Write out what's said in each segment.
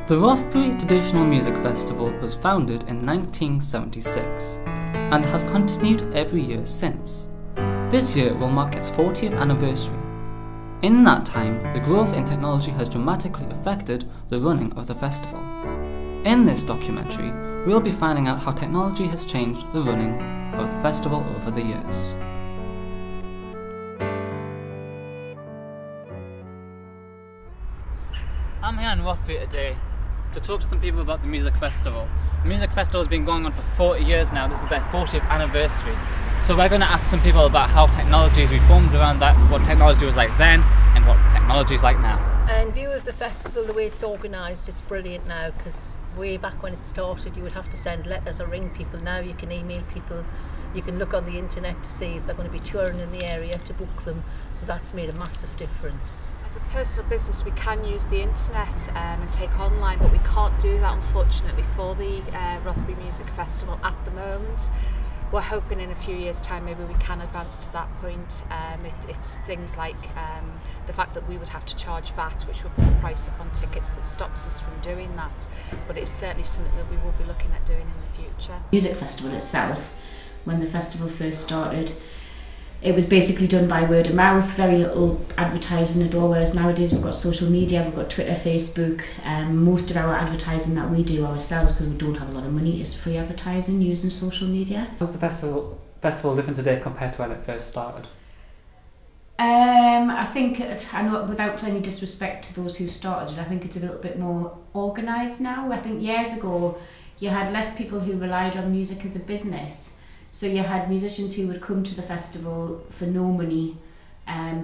The Rothbury Traditional Music Festival was founded in 1976 and has continued every year since. This year will mark its 40th anniversary. In that time, the growth in technology has dramatically affected the running of the festival. In this documentary, we'll be finding out how technology has changed the running of the festival over the years. I'm here in Rothbury today to talk to some people about the music festival. The music festival has been going on for 40 years now. This is their 40th anniversary. So we're going to ask some people about how technology has reformed around that, what technology was like then and what technology is like now. In view of the festival, the way it's organised, it's brilliant now, because way back when it started you would have to send letters or ring people. Now you can email people, you can look on the internet to see if they're going to be touring in the area to book them, so that's made a massive difference. As a personal business we can use the internet and take online, but we can't do that unfortunately for the Rothbury Music Festival at the moment. We're hoping in a few years' time maybe we can advance to that point. It's things like the fact that we would have to charge VAT, which would put the price up on tickets, that stops us from doing that. But it's certainly something that we will be looking at doing in the future. Music festival itself, when the festival first started, it was basically done by word of mouth, very little advertising at all, whereas nowadays we've got social media, we've got Twitter, Facebook. Most of our advertising that we do ourselves, because we don't have a lot of money, is free advertising using social media. How's the festival different today compared to when it first started? I think, I know, without any disrespect to those who started it, I think it's a little bit more organised now. I think years ago you had less people who relied on music as a business. So you had musicians who would come to the festival for no money,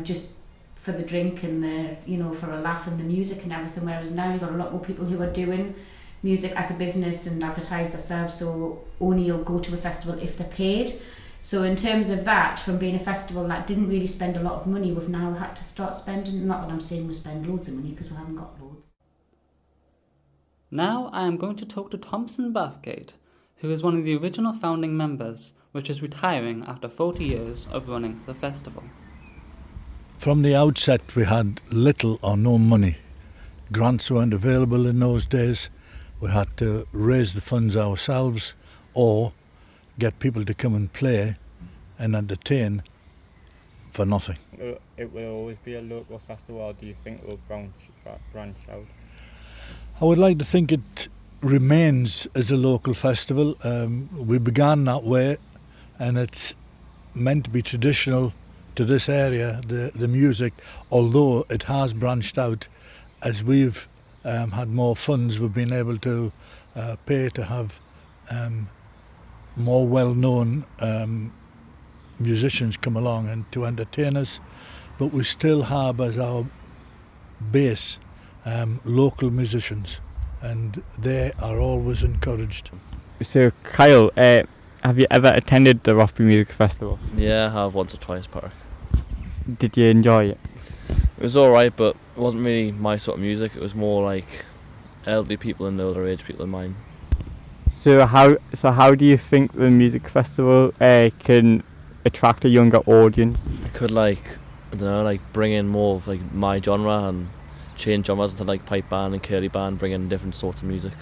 just for the drink and the, for a laugh and the music and everything. Whereas now you've got a lot more people who are doing music as a business and advertise themselves. So only you'll go to a festival if they're paid. So in terms of that, from being a festival that didn't really spend a lot of money, we've now had to start spending. Not that I'm saying we spend loads of money, because we haven't got loads. Now I am going to talk to Thompson Bathgate, who is one of the original founding members, which is retiring after 40 years of running the festival. From the outset we had little or no money. Grants weren't available in those days. We had to raise the funds ourselves or get people to come and play and entertain for nothing. It will always be a local festival, or do you think it will branch out? I would like to think it remains as a local festival. We began that way, and it's meant to be traditional to this area, the music, although it has branched out. As we've had more funds, we've been able to pay to have more well-known musicians come along and to entertain us, but we still have as our base local musicians, and they are always encouraged. So Kyle, have you ever attended the Rothbury Music Festival? Yeah, I have once or twice, Park. Did you enjoy it? It was alright, but it wasn't really my sort of music. It was more like elderly people and older age people in mine. So how do you think the music festival can attract a younger audience? It could bring in more of my genre and change genres into pipe band and curly band, bring in different sorts of music.